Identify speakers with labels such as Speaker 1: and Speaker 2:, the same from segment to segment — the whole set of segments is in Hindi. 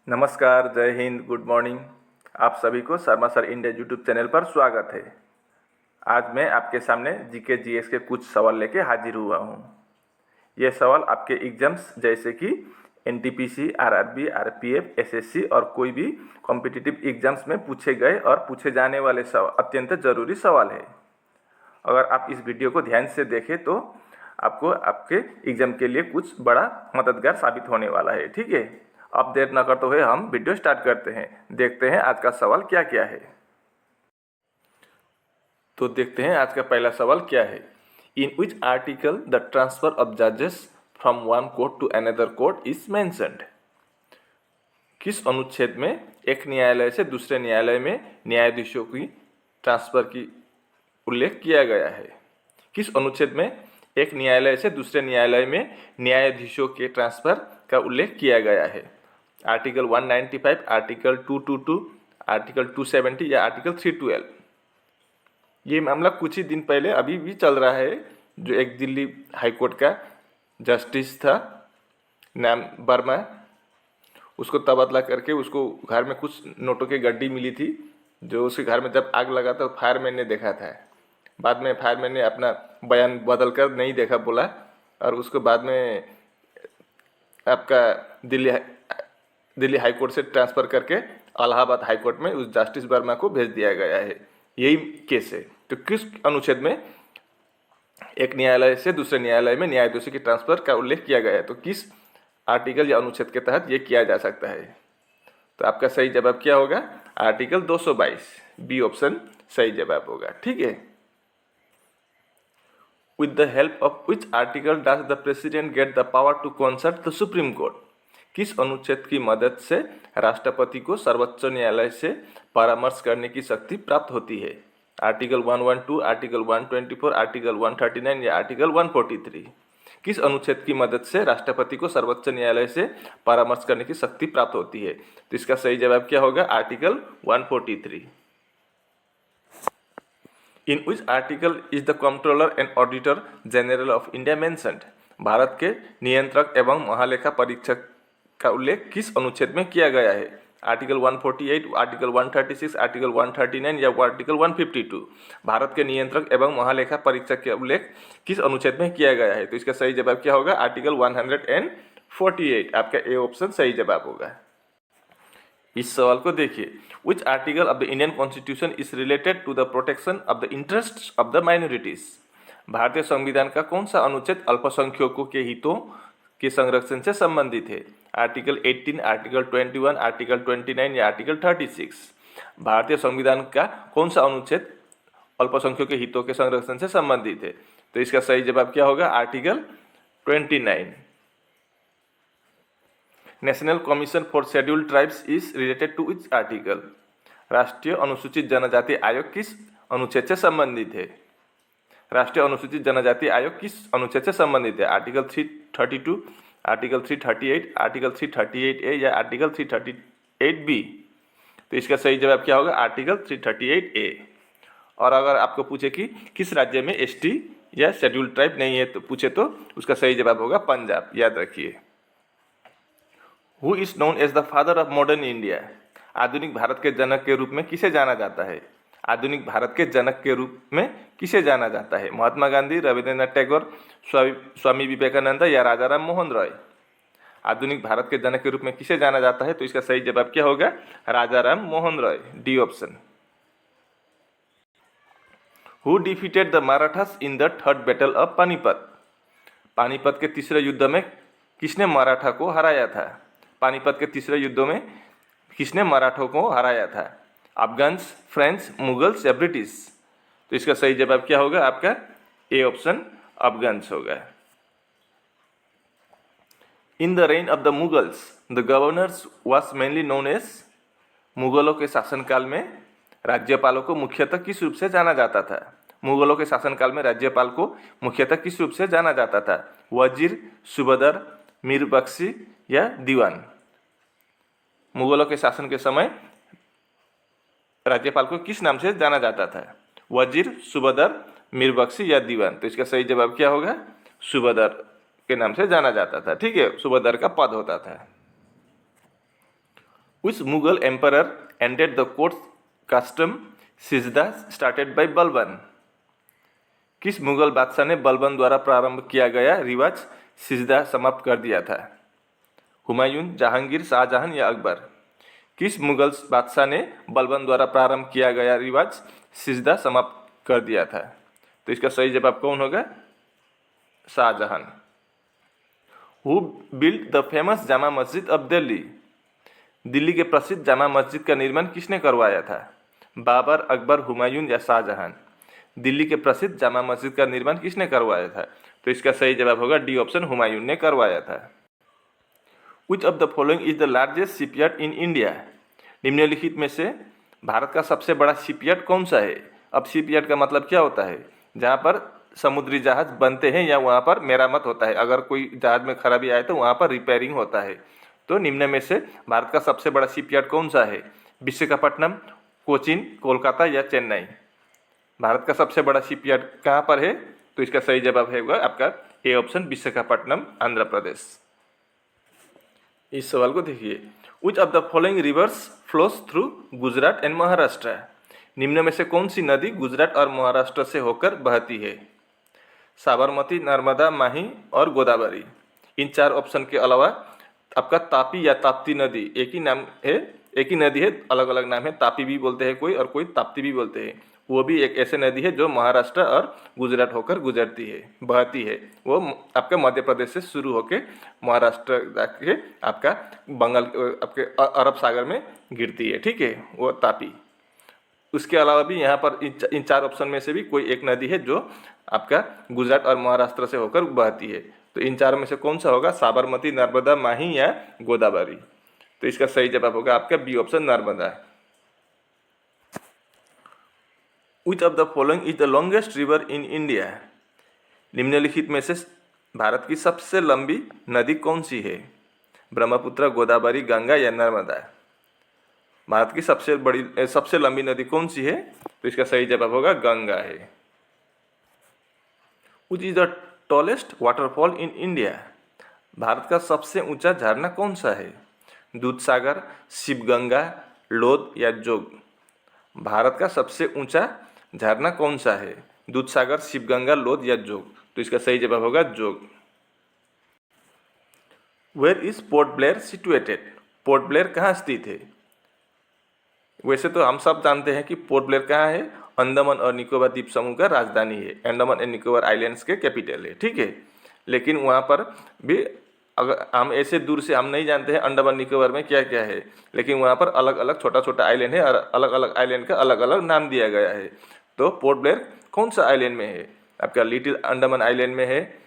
Speaker 1: नमस्कार, जय हिंद, गुड मॉर्निंग। आप सभी को Sharma sir India YouTube channel पर स्वागत है। आज मैं आपके सामने जीके जीएस के कुछ सवाल लेके हाजिर हुआ हूँ। ये सवाल आपके एग्जाम्स जैसे कि एनटीपीसी, आरआरबी, आरपीएफ, एसएससी और कोई भी कॉम्पिटिटिव एग्जाम्स में पूछे गए और पूछे जाने वाले अत्यंत जरूरी सवाल है। अगर आप इस वीडियो को ध्यान से देखें तो आपको आपके एग्जाम के लिए कुछ बड़ा मददगार साबित होने वाला है। ठीक है, अब देर न करते हुए हम वीडियो स्टार्ट करते हैं। देखते हैं आज का सवाल क्या क्या है। तो देखते हैं आज का पहला सवाल क्या है। In which article the transfer of जजेस from one court to another court is mentioned. किस अनुच्छेद में एक न्यायालय से दूसरे न्यायालय में न्यायाधीशों की ट्रांसफर की उल्लेख किया गया है। किस अनुच्छेद में एक न्यायालय से दूसरे न्यायालय में न्यायाधीशों के ट्रांसफर का उल्लेख किया गया है। आर्टिकल 195, आर्टिकल 222, आर्टिकल 270 या आर्टिकल 312। ये मामला कुछ ही दिन पहले अभी भी चल रहा है। जो एक दिल्ली हाईकोर्ट का जस्टिस था, नाम वर्मा, उसको तबादला करके उसको घर में कुछ नोटों की गड्डी मिली थी। जो उसके घर में जब आग लगा तो फायरमैन ने देखा था। बाद में फायरमैन ने अपना बयान बदल कर नहीं देखा बोला, और उसको बाद में आपका दिल्ली हाई कोर्ट से ट्रांसफ़र करके इलाहाबाद हाई कोर्ट में उस जस्टिस वर्मा को भेज दिया गया है। यही केस है। तो किस अनुच्छेद में एक न्यायालय से दूसरे न्यायालय में न्यायाधीशों की ट्रांसफ़र का उल्लेख किया गया है, तो किस आर्टिकल या अनुच्छेद के तहत ये किया जा सकता है। तो आपका सही जवाब क्या होगा? आर्टिकल 222, बी ऑप्शन सही जवाब होगा। ठीक है। With the help of which article does the president get the power to consult the Supreme Court? किस अनुच्छेद की मदद से राष्ट्रपति को सर्वोच्च न्यायालय से परामर्श करने की शक्ति प्राप्त होती है? आर्टिकल 112, आर्टिकल 124, आर्टिकल 139 या आर्टिकल 143। किस अनुच्छेद की मदद से राष्ट्रपति को सर्वोच्च न्यायालय से परामर्श करने की शक्ति प्राप्त होती है? तो इसका सही जवाब क्या होगा? Article 143। In which article is the controller and auditor general of India mentioned? Bharat के नियंत्रक एवं महालेखा परीक्षक का उल्लेख किस अनुच्छेद में किया गया है? आर्टिकल 148, आर्टिकल 136, आर्टिकल 139 या आर्टिकल 152। भारत के नियंत्रक एवं महालेखा परीक्षक का उल्लेख किस अनुच्छेद में किया गया है? तो इसका सही जवाब क्या होगा? आर्टिकल 148। आपका ए ऑप्शन सही जवाब होगा। इस सवाल को देखिए। Which article of the Indian constitution is related to the protection of the interests of the minorities? भारतीय संविधान का कौन सा अनुच्छेद अल्पसंख्यकों के हितों के संरक्षण से संबंधित है? आर्टिकल 18, आर्टिकल 21, आर्टिकल 29 या आर्टिकल 36। भारतीय संविधान का कौन सा अनुच्छेद अल्पसंख्यकों के हितों के संरक्षण से संबंधित है? तो इसका सही जवाब क्या होगा? Article 29। National commission for scheduled tribes is related to which article? राष्ट्रीय अनुसूचित जनजाति आयोग किस अनुच्छेद से संबंधित है? राष्ट्रीय अनुसूचित जनजाति आयोग किस अनुच्छेद से संबंधित है? आर्टिकल 332, आर्टिकल 338, आर्टिकल 338A या आर्टिकल 338B। तो इसका सही जवाब क्या होगा? Article 338A। और अगर आपको पूछे कि किस राज्य में एसटी या शेड्यूल्ड ट्राइब नहीं है तो पूछे, तो उसका सही जवाब होगा पंजाब। याद रखिए। Who is known as the father of modern India? आधुनिक भारत के जनक के रूप में किसे जाना जाता है? आधुनिक भारत के जनक के रूप में किसे जाना जाता है? महात्मा गांधी, रविंद्रनाथ टैगोर, स्वामी विवेकानंद या राजा राम मोहन रॉय? आधुनिक भारत के जनक के रूप में किसे जाना जाता है? तो इसका सही जवाब क्या होगा? Raja Ram Mohan Roy, D option. Who defeated the Marathas in the third battle of Panipat? Panipat के तीसरे युद्ध में किसने मराठा को हराया था? पानीपत के तीसरे युद्धों में किसने मराठों को हराया था? अफगान्स, फ्रेंच, मुगल्स या ब्रिटिश? तो इसका सही जवाब क्या होगा? आपका ए ऑप्शन अफगान्स होगा। In the reign of the Mughals the governors was mainly known as? मुगलों के शासनकाल में राज्यपालों को मुख्यतः किस रूप से जाना जाता था? मुगलों के शासनकाल में राज्यपाल को मुख्यतः किस रूप से जाना जाता था? वजीर, सूबेदार, मीर बख्शी या दीवान? मुगलों के शासन के समय राज्यपाल को किस नाम से जाना जाता था? वजीर, सूबेदार, मीर बख्शी या दीवान? तो इसका सही जवाब क्या होगा? सूबेदार के नाम से जाना जाता था। ठीक है, सूबेदार का पद होता था। Which Mughal emperor ended the court custom सिजदा started by Balban? किस मुगल बादशाह ने बलबन द्वारा प्रारंभ किया गया रिवाज सिजदा समाप्त कर दिया था? हुमायूं, जहांगीर, शाहजहां या अकबर? किस मुगल बादशाह ने बलबन द्वारा प्रारंभ किया गया रिवाज सिजदा समाप्त कर दिया था? तो इसका सही जवाब कौन होगा? Shah Jahan. Who build the famous Jama Masjid of Delhi? Delhi के प्रसिद्ध जामा मस्जिद का निर्माण किसने करवाया था? बाबर, अकबर, हुमायूं या शाहजहां? दिल्ली के प्रसिद्ध जामा मस्जिद का निर्माण किसने करवाया था? तो इसका सही जवाब होगा डी ऑप्शन, हुमायूं ने करवाया था। विच of the following is the largest shipyard in India? निम्नलिखित में से भारत का सबसे बड़ा शिपयार्ड कौन सा है? अब शिपयार्ड का मतलब क्या होता है? जहाँ पर समुद्री जहाज बनते हैं या वहाँ पर मेरामत होता है। अगर कोई जहाज में खराबी आए तो वहाँ पर रिपेयरिंग होता है। तो निम्न में से भारत का सबसे बड़ा शिपयार्ड कौन सा है? विशाखापट्टनम, कोचीन, कोलकाता या चेन्नई? भारत का सबसे बड़ा शिपयार्ड कहाँ पर है? तो इसका सही जवाब है आपका ए ऑप्शन, विशाखापट्टनम, आंध्र प्रदेश। इस सवाल को देखिए, विच of the following rivers flows through Gujarat and Maharashtra? निम्न में से कौन सी नदी गुजरात और महाराष्ट्र से होकर बहती है? साबरमती, नर्मदा, माही और गोदावरी। इन चार ऑप्शन के अलावा आपका तापी या ताप्ती नदी एक ही नाम है, एक ही नदी है, अलग अलग नाम है। तापी भी बोलते हैं कोई और कोई ताप्ती भी बोलते हैं। वो भी एक ऐसे नदी है जो महाराष्ट्र और गुजरात होकर गुजरती है, बहती है। वो आपका मध्य प्रदेश से शुरू होकर महाराष्ट्र जाके आपका बंगाल, आपके अरब सागर में गिरती है, ठीक है, वो तापी। उसके अलावा भी यहाँ पर इन चार ऑप्शन में से भी कोई एक नदी है जो आपका गुजरात और महाराष्ट्र से होकर बहती है। तो इन चारों में से कौन सा होगा? साबरमती, नर्मदा, माही या गोदावरी? तो इसका सही जवाब होगा आपका B option, Narmada. Which of the following is the longest river in India? निम्नलिखित में से भारत की सबसे लंबी नदी कौन सी है? ब्रह्मपुत्र, गोदावरी, गंगा या नर्मदा? भारत की सबसे लंबी नदी कौन सी है? तो इसका सही जवाब होगा गंगा है। विच is the tallest waterfall in India? Bharat का सबसे ऊंचा झरना कौन सा है? दूधसागर, शिवगंगा, लोध या जोग? भारत का सबसे ऊंचा झरना कौन सा है? दूधसागर, शिवगंगा, लोध या जोग? तो इसका सही जवाब होगा Jog. Where is Port Blair situated? Port Blair कहाँ स्थित है? वैसे तो हम सब जानते हैं कि पोर्ट ब्लेयर कहाँ है, अंडमान और निकोबार द्वीप समूह का राजधानी है, अंडमान एंड निकोबार आइलैंड्स के कैपिटल है, ठीक है। लेकिन वहाँ पर भी अगर हम ऐसे दूर से हम नहीं जानते हैं अंडमान निकोबार में क्या क्या है, लेकिन वहाँ पर अलग अलग छोटा छोटा आइलैंड है और अलग अलग आइलैंड का अलग अलग नाम दिया गया है। तो पोर्ट ब्लेयर कौन सा आइलैंड में है? आपका लिटिल अंडमान आइलैंड में है,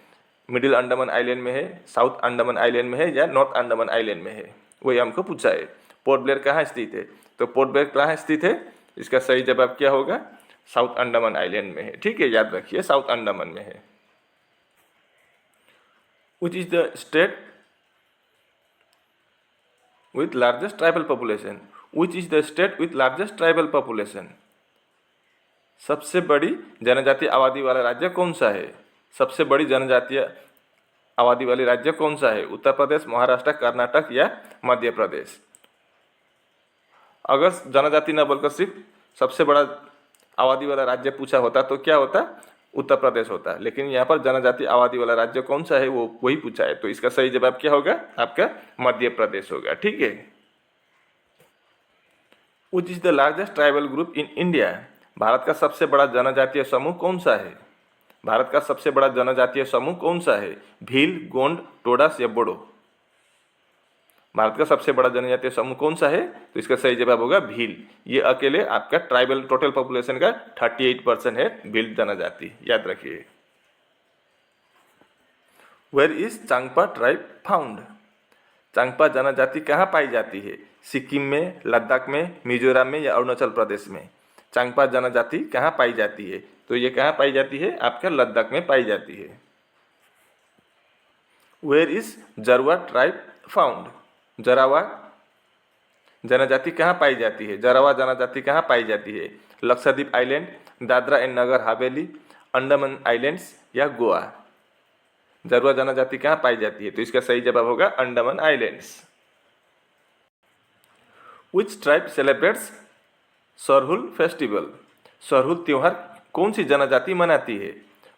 Speaker 1: मिडिल अंडमान आइलैंड में है, साउथ अंडमान आइलैंड में है या नॉर्थ अंडमान आइलैंड में है, वही हमको पूछा है। पोर्ट ब्लेयर कहाँ स्थित है? तो पोर्ट ब्लेयर कहाँ स्थित है? इसका सही जवाब क्या होगा? साउथ अंडमान आइलैंड में है, ठीक है, याद रखिए साउथ अंडमान में है। विच is the state with largest tribal population? Which is the state with largest tribal population? सबसे बड़ी जनजातीय आबादी वाला राज्य कौन सा है? सबसे बड़ी जनजातीय आबादी वाली राज्य कौन सा है? उत्तर प्रदेश, महाराष्ट्र, कर्नाटक या मध्य प्रदेश? अगर जनजाति न बोलकर सिर्फ सबसे बड़ा आबादी वाला राज्य पूछा होता तो क्या होता? उत्तर प्रदेश होता। लेकिन यहाँ पर जनजाति आबादी वाला राज्य कौन सा है वो वही पूछा है, तो इसका सही जवाब क्या होगा? आपका मध्य प्रदेश होगा, ठीक है। विच is the largest tribal group in India? Bharat का सबसे बड़ा जनजातीय समूह कौन सा है? भारत का सबसे बड़ा जनजातीय समूह कौन सा है? भील, गोंड, टोडास या बोडो? भारत का सबसे बड़ा जनजातीय समूह कौन सा है? तो इसका सही जवाब होगा भील। ये अकेले आपका ट्राइबल टोटल पॉपुलेशन का 38% है भील जनजाति, याद रखिए। Where is Changpa tribe found? Changpa जनजाति कहाँ पाई जाती है? सिक्किम में, लद्दाख में, मिजोरम में या अरुणाचल प्रदेश में? चांगपा जनजाति कहाँ पाई जाती है? तो ये कहाँ पाई जाती है? आपका लद्दाख में पाई जाती है। Where is Jarwa tribe found? Jarawa जनजाति कहाँ पाई जाती है? जरावा जनजाति कहाँ पाई जाती है? Lakshadweep island, Dadra and Nagar Haveli, Andaman islands या गोवा? जरवा जनजाति कहाँ पाई जाती है? तो इसका सही जवाब होगा Andaman islands. Which tribe celebrates Sarhul festival? Sarhul त्यौहार कौन सी जनजाति मनाती है?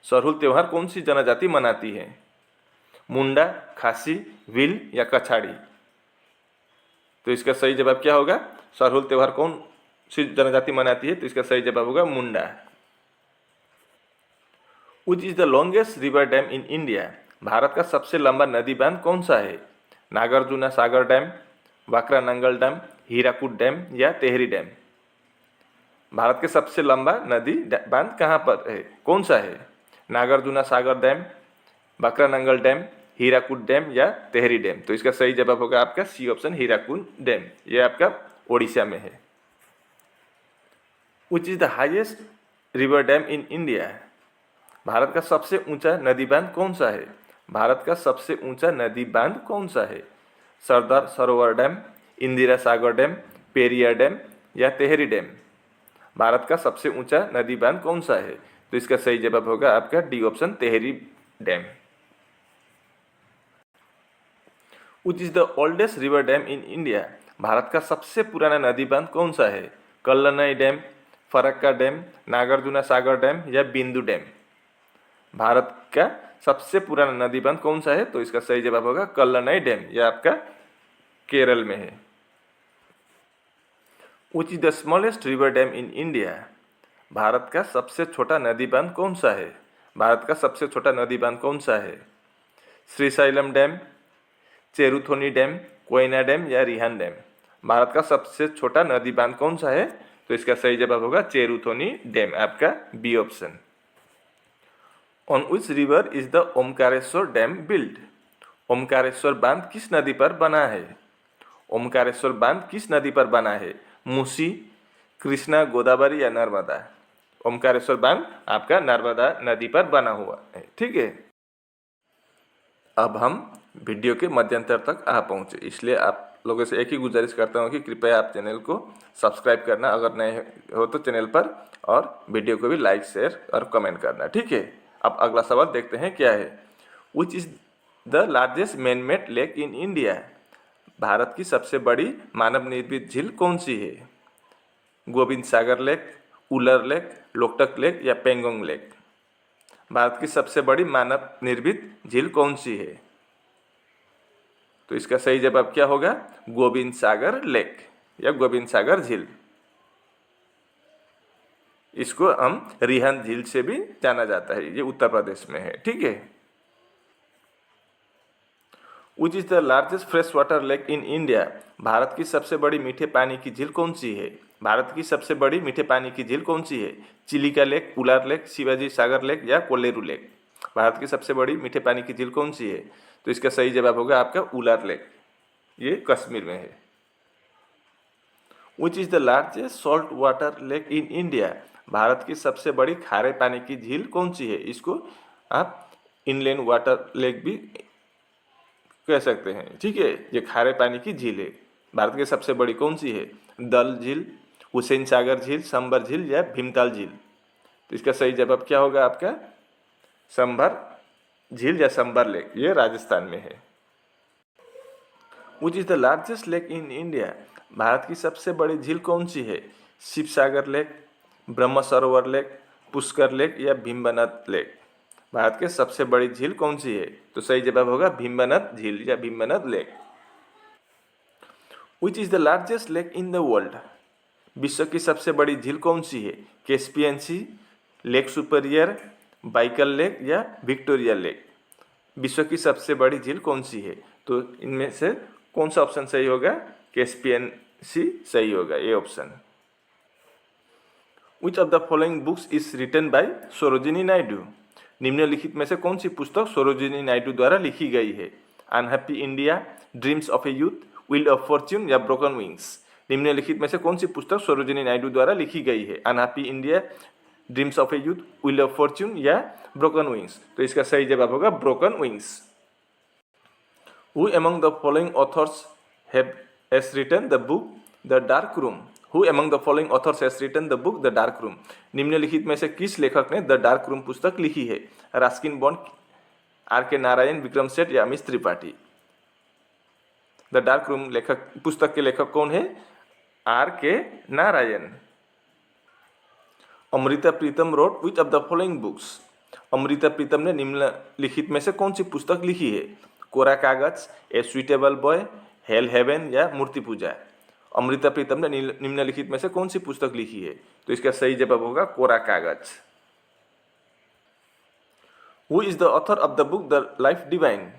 Speaker 1: सरहुल त्यौहार कौन सी जनजाति मनाती है? मुंडा, खासी, भील या कछाड़ी? तो इसका सही जवाब क्या होगा? सरहुल त्यौहार कौन सी जनजाति मनाती है? तो इसका सही जवाब होगा Munda. Which is the longest river dam in India? Bharat का सबसे लंबा नदी बांध कौन सा है? Nagarjuna Sagar dam, Bhakra Nangal dam, Hirakud dam या तेहरी डैम? भारत के सबसे लंबा नदी बांध कहाँ पर है, कौन सा है? Nagarjuna Sagar dam, Bhakra Nangal dam, Hirakud dam या तेहरी डैम? तो इसका सही जवाब होगा आपका सी ऑप्शन, हीराकुद डैम। ये आपका ओडिशा में है। विच is the highest river dam in India? Bharat का सबसे ऊंचा नदी बांध कौन सा है? भारत का सबसे ऊंचा नदी बांध कौन सा है? Sardar Sarovar dam, Indira Sagar dam, Periyar dam या तेहरी डैम? भारत का सबसे ऊंचा नदी बांध कौन सा है? तो इसका सही जवाब होगा आपका D option, Tehri dam. Which is the oldest river dam in India? Bharat का सबसे पुराना नदी बांध कौन सा है? Kallanai dam, Farakka dam, Nagarjuna Sagar dam या बिंदु डैम? भारत का सबसे पुराना नदी बांध कौन सा है? तो इसका सही जवाब होगा कल्लनई डैम। यह आपका केरल में है। विच is the smallest river dam in India? Bharat का सबसे छोटा नदी बांध कौन सा है? भारत का सबसे छोटा नदी बांध कौन सा है? Srisailam dam, Cheruthoni dam, Koyna dam या रिहान डैम? भारत का सबसे छोटा नदी बांध कौन सा है? तो इसका सही जवाब होगा चेरुथोनी डैम, आपका B option. On which river is the Omkareshwar dam build? Omkareshwar बांध किस नदी पर बना है? ओमकारेश्वर बांध किस नदी पर बना है? मूसी, कृष्णा, गोदावरी या नर्मदा? ओमकारेश्वर बांध आपका नर्मदा नदी पर बना हुआ है। ठीक है, अब हम वीडियो के मध्यांतर तक आ पहुँचे, इसलिए आप लोगों से एक ही गुजारिश करता हूँ कि कृपया आप चैनल को सब्सक्राइब करना अगर नए हो तो चैनल पर, और वीडियो को भी लाइक, शेयर और कमेंट करना। ठीक है, अब अगला सवाल देखते हैं क्या है। विच is the largest man made lake in India? Bharat की सबसे बड़ी मानव निर्मित झील कौन सी है? गोविंद सागर लेक, उलर लेक, लोकटक लेक या पेंगोंग लेक? भारत की सबसे बड़ी मानव निर्मित झील कौन सी है? तो इसका सही जवाब क्या होगा? गोविंद सागर लेक या गोविंद सागर झील। इसको हम रिहान झील से भी जाना जाता है, ये उत्तर प्रदेश में है। ठीक है। विच is the largest fresh water lake in India? Bharat की सबसे बड़ी मीठे पानी की झील कौन सी है? भारत की सबसे बड़ी मीठे पानी की झील कौन सी है? चिलिका लेक, उलार लेक, शिवाजी सागर लेक या कोल्लेरू लेक? भारत की सबसे बड़ी मीठे पानी की झील कौन सी है? तो इसका सही जवाब होगा आपका उलार लेक, ये कश्मीर में है। विच is the largest salt water lake in India? Bharat की सबसे बड़ी खारे पानी की झील कौन सी है? इसको आप इनलैंड वाटर लेक भी कह सकते हैं। ठीक है, ये खारे पानी की झील है। भारत की सबसे बड़ी कौन सी है? दल झील, हुसैन सागर झील, संभर झील या भीमताल झील? तो इसका सही जवाब क्या होगा आपका? संभर झील या संभर लेक, ये राजस्थान में है। विच is the largest lake in India? Bharat की सबसे बड़ी झील कौन सी है? शिव सागर लेक, ब्रह्म सरोवर लेक, पुष्कर लेक या भीमबनाथ लेक? भारत की सबसे बड़ी झील कौन सी है? तो सही जवाब होगा भीमबनाथ झील या Bhimbanath lake. Which is the largest lake in the world? विश्व की सबसे बड़ी झील कौन सी है? Caspian Sea, Lake Superior, Baikal Lake या विक्टोरिया लेक? विश्व की सबसे बड़ी झील कौन सी है? तो इनमें से कौन सा ऑप्शन सही होगा? कैस्पियन सी सही होगा, ये option. Which of the following books is written by Sarojini Naidu? निम्नलिखित में से कौन सी पुस्तक सरोजिनी नायडू द्वारा लिखी गई है? Unhappy India, dreams of A youth, wheel of Fortune या ब्रोकन विंग्स? निम्नलिखित में से कौन सी पुस्तक सरोजिनी नायडू द्वारा लिखी गई है? Unhappy India, dreams of A youth, wheel of Fortune या ब्रोकन विंग्स? तो इसका सही जवाब होगा broken wings. Who among the following authors has written the book The Dark Room? Who among the following authors has written the book The Dark Room? निम्नलिखित में से किस लेखक ने द डार्क रूम पुस्तक लिखी है? Raskin bond, are K Narayan, Vikram Seth या Amish Tripathi? The Dark Room लेखक पुस्तक के लेखक कौन है? R K Narayan. Amrita Pritam wrote which of the following books. Amrita Pritam ने निम्नलिखित में से कौन सी पुस्तक लिखी है? कोरा कागज, ए स्वीटेबल बॉय, हेल हेवन या मूर्ति पूजा। अमृता प्रीतम ने निम्नलिखित में से कौन सी पुस्तक लिखी है? तो इसका सही जवाब होगा कोरा कागज। Who is the author of the book the Life divine.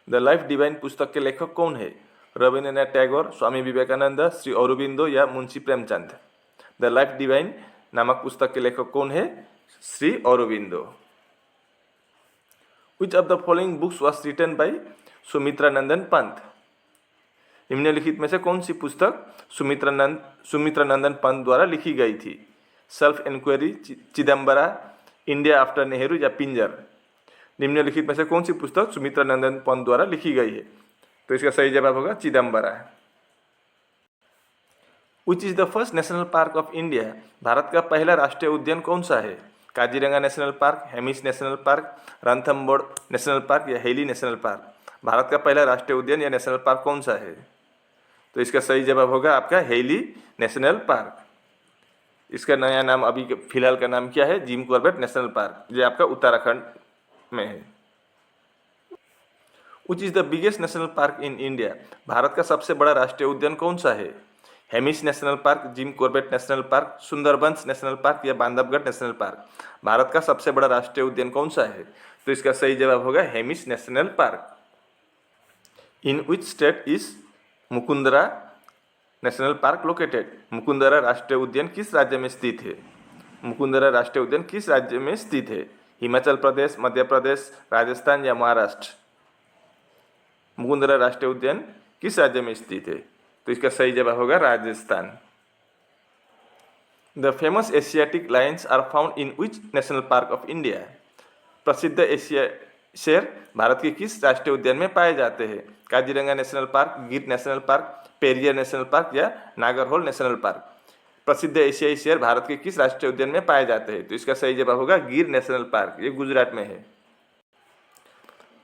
Speaker 1: The Life divine पुस्तक के लेखक कौन है? रविन्द्रनाथ टैगोर, स्वामी विवेकानंद, श्री अरबिंदो या Munshi Premchand. The Life Divine नामक पुस्तक के लेखक कौन है? Shri Aurobindo. Which of the following books was written by Sumitra Nandan Pant. निम्नलिखित में से कौन सी पुस्तक सुमित्रा नंदन पंत द्वारा लिखी गई थी? Self inquiry, Chidambara, India after Nehru या पिंजर। निम्नलिखित में से कौन सी पुस्तक सुमित्रा नंदन पंत द्वारा लिखी गई है? तो इसका सही जवाब होगा चिदम्बरा। विच is the first national park of India. Bharat का पहला राष्ट्रीय उद्यान कौन सा है? Kaziranga national park, Hemis national park, Ranthambore national park या हेली नेशनल पार्क। भारत का पहला राष्ट्रीय उद्यान या नेशनल पार्क कौन सा है? तो इसका सही जवाब होगा आपका हेली नेशनल पार्क। इसका नया नाम अभी फिलहाल का नाम क्या है? जिम कॉर्बेट नेशनल पार्क, ये आपका उत्तराखंड में है। विच is the biggest national park in India. Bharat का सबसे बड़ा राष्ट्रीय उद्यान कौन सा है? Hemis national park, Jim Corbett national park, Sundarbans national park या बांधवगढ़ नेशनल पार्क। भारत का सबसे बड़ा राष्ट्रीय उद्यान कौन सा है? तो इसका सही जवाब होगा Hemis national park. In which state is Mukundra national park located. Mukundra राष्ट्रीय उद्यान किस राज्य में स्थित है? मुकुंदरा राष्ट्रीय उद्यान किस राज्य में स्थित है? हिमाचल प्रदेश, मध्य प्रदेश, राजस्थान या महाराष्ट्र। मुकुंदरा राष्ट्रीय उद्यान किस राज्य में स्थित है? तो इसका सही जवाब होगा Rajasthan. The famous Asiatic lions are found in which national park of India. प्रसिद्ध एशिया शेर भारत के किस राष्ट्रीय उद्यान में पाए जाते हैं? काजीरंगा नेशनल पार्क, गिर national park, Periyar national park या नागरहोल नेशनल पार्क। प्रसिद्ध एशियाई शेर भारत के किस राष्ट्रीय उद्यान में पाए जाते हैं? तो इसका सही जवाब होगा गिर नेशनल पार्क, ये गुजरात में है।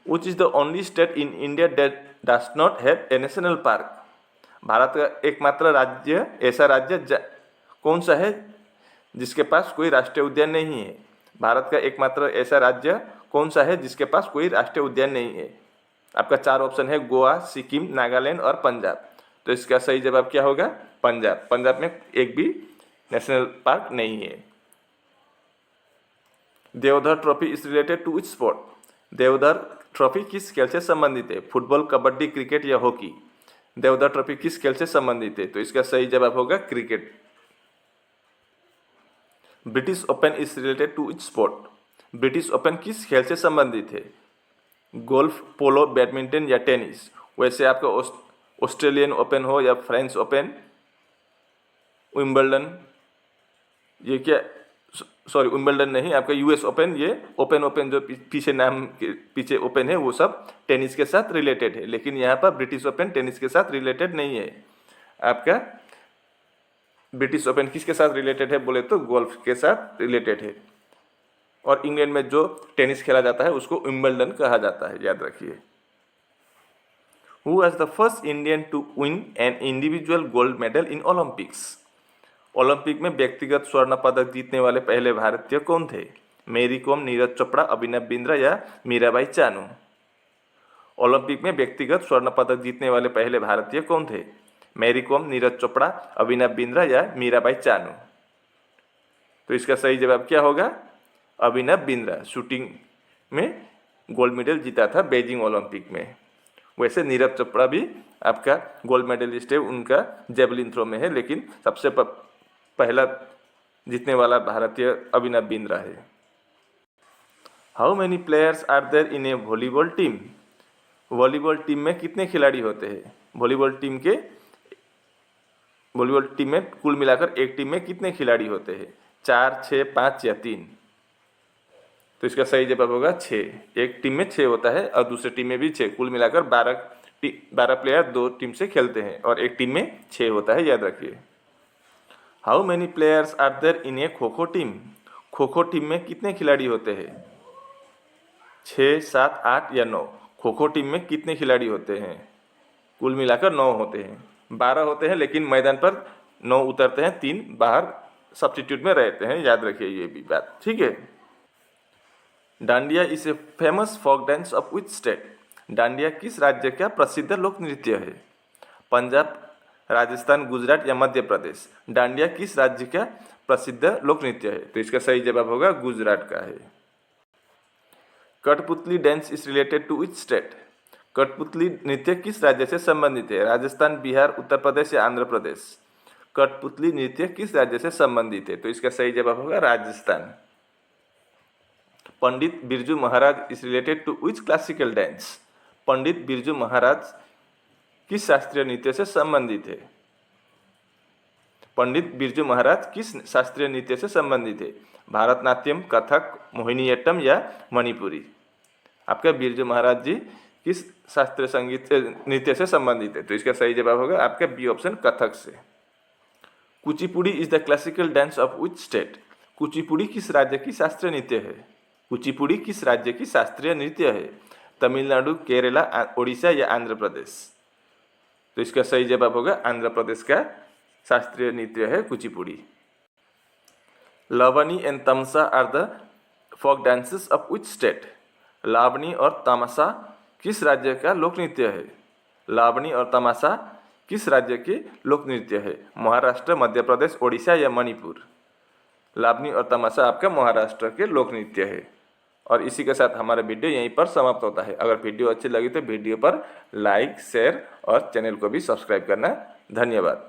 Speaker 1: विच is the only state in India that does not have a national park. Bharat का एकमात्र राज्य, ऐसा राज्य कौन सा है जिसके पास कोई राष्ट्रीय उद्यान नहीं है? भारत का एकमात्र ऐसा राज्य कौन सा है जिसके पास कोई राष्ट्रीय उद्यान नहीं है? आपका 4 ऑप्शन है, गोवा, सिक्किम, नागालैंड और पंजाब। तो इसका सही जवाब क्या होगा? पंजाब। पंजाब में एक भी नेशनल पार्क नहीं है। Deodhar trophy is related to which sport. Deodhar trophy किस खेल से संबंधित है? फुटबॉल, कबड्डी, क्रिकेट या हॉकी। देवधर ट्रॉफी किस खेल से संबंधित है? तो इसका सही जवाब होगा cricket. British open is related to which sport. British open किस खेल से संबंधित है? गोल्फ, पोलो, बैडमिंटन या टेनिस। वैसे आपका ऑस्ट्रेलियन ओपन हो या फ्रेंच ओपन, विंबलडन, ये क्या, सॉरी विंबलडन नहीं, आपका यूएस ओपन, ये ओपन जो पीछे नाम के पीछे ओपन है वो सब टेनिस के साथ रिलेटेड है, लेकिन यहाँ पर ब्रिटिश ओपन टेनिस के साथ रिलेटेड नहीं है। आपका ब्रिटिश ओपन किसके साथ रिलेटेड है बोले तो गोल्फ के साथ रिलेटेड है। और इंग्लैंड में जो टेनिस खेला जाता है उसको विंबलडन कहा जाता है, याद रखिए। Who was the first Indian to win an individual gold medal in Olympics? Olympic में व्यक्तिगत स्वर्ण पदक जीतने वाले पहले भारतीय कौन थे? मेरी कॉम, नीरज चोपड़ा, अभिनव बिंद्रा या मीराबाई चानू। ओलंपिक में व्यक्तिगत स्वर्ण पदक जीतने वाले पहले भारतीय कौन थे? मेरी कॉम, नीरज चोपड़ा, अभिनव बिंद्रा या मीराबाई चानू। तो इसका सही जवाब क्या होगा? अभिनव बिंद्रा। शूटिंग में गोल्ड मेडल जीता था बीजिंग ओलंपिक में। वैसे नीरज चोपड़ा भी आपका गोल्ड मेडलिस्ट है, उनका जेवलिन थ्रो में है, लेकिन सबसे पहला जीतने वाला भारतीय अभिनव बिंद्रा है। How many players are there in a volleyball team. Volleyball team में कितने खिलाड़ी होते हैं? वॉलीबॉल टीम में कुल मिलाकर एक टीम में कितने खिलाड़ी होते हैं? 4, 6, 5 या 3। तो इसका सही जवाब होगा 6। एक टीम में 6 होता है और दूसरी टीम में भी 6, कुल मिलाकर 12 प्लेयर 2 टीम से खेलते हैं और एक टीम में 6 होता है, याद रखिए। How many players are there in a kho kho team. खो खो टीम में कितने खिलाड़ी होते हैं? 6, 7, 8 या 9। खो खो टीम में कितने खिलाड़ी होते हैं? कुल मिलाकर 9 होते हैं। 12 होते हैं लेकिन मैदान पर 9 उतरते हैं, 3 बाहर सब्स्टिट्यूट में रहते हैं, याद रखिए ये भी बात, ठीक है। Dandiya is a famous folk dance of which state? Dandiya किस राज्य का प्रसिद्ध लोक नृत्य है? पंजाब, राजस्थान, गुजरात या मध्य प्रदेश? डांडिया किस राज्य का प्रसिद्ध लोक नृत्य है? तो इसका सही जवाब होगा गुजरात का है। Kathputli dance is related to which state? Kathputli नृत्य किस राज्य से संबंधित है? राजस्थान, बिहार, उत्तर प्रदेश या आंध्र प्रदेश? कठपुतली नृत्य किस राज्य से संबंधित है? तो इसका सही जवाब होगा Rajasthan. Pandit Birju Maharaj is related to which classical dance? Pandit Birju Maharaj किस शास्त्रीय नृत्य से संबंधित है? पंडित बिरजू महाराज किस शास्त्रीय नृत्य से संबंधित है? भारतनाट्यम, कथक, मोहिनीअट्टम या मणिपुरी? आपका बिरजू महाराज जी किस शास्त्रीय संगीत नृत्य से संबंधित है? तो इसका सही जवाब होगा आपका बी ऑप्शन, कथक से। Kuchipudi is the classical dance of which state? Kuchipudi किस राज्य की शास्त्रीय नृत्य है? कुचिपुड़ी किस राज्य की शास्त्रीय नृत्य है? तमिलनाडु, केरला, ओडिशा या आंध्र प्रदेश? तो इसका सही जवाब होगा आंध्र प्रदेश का शास्त्रीय नृत्य है Kuchipudi. Lavani and Tamasha are the folk dances of which state? Lavani और तमाशा किस राज्य का लोक नृत्य है? लावनी और तमाशा किस राज्य के लोक नृत्य है? महाराष्ट्र, मध्य प्रदेश, ओडिशा या मणिपुर? लावनी और तमाशा आपका महाराष्ट्र के लोक नृत्य है। और इसी के साथ हमारा वीडियो यहीं पर समाप्त होता है। अगर वीडियो अच्छी लगी तो वीडियो पर लाइक, शेयर और चैनल को भी सब्सक्राइब करना। धन्यवाद।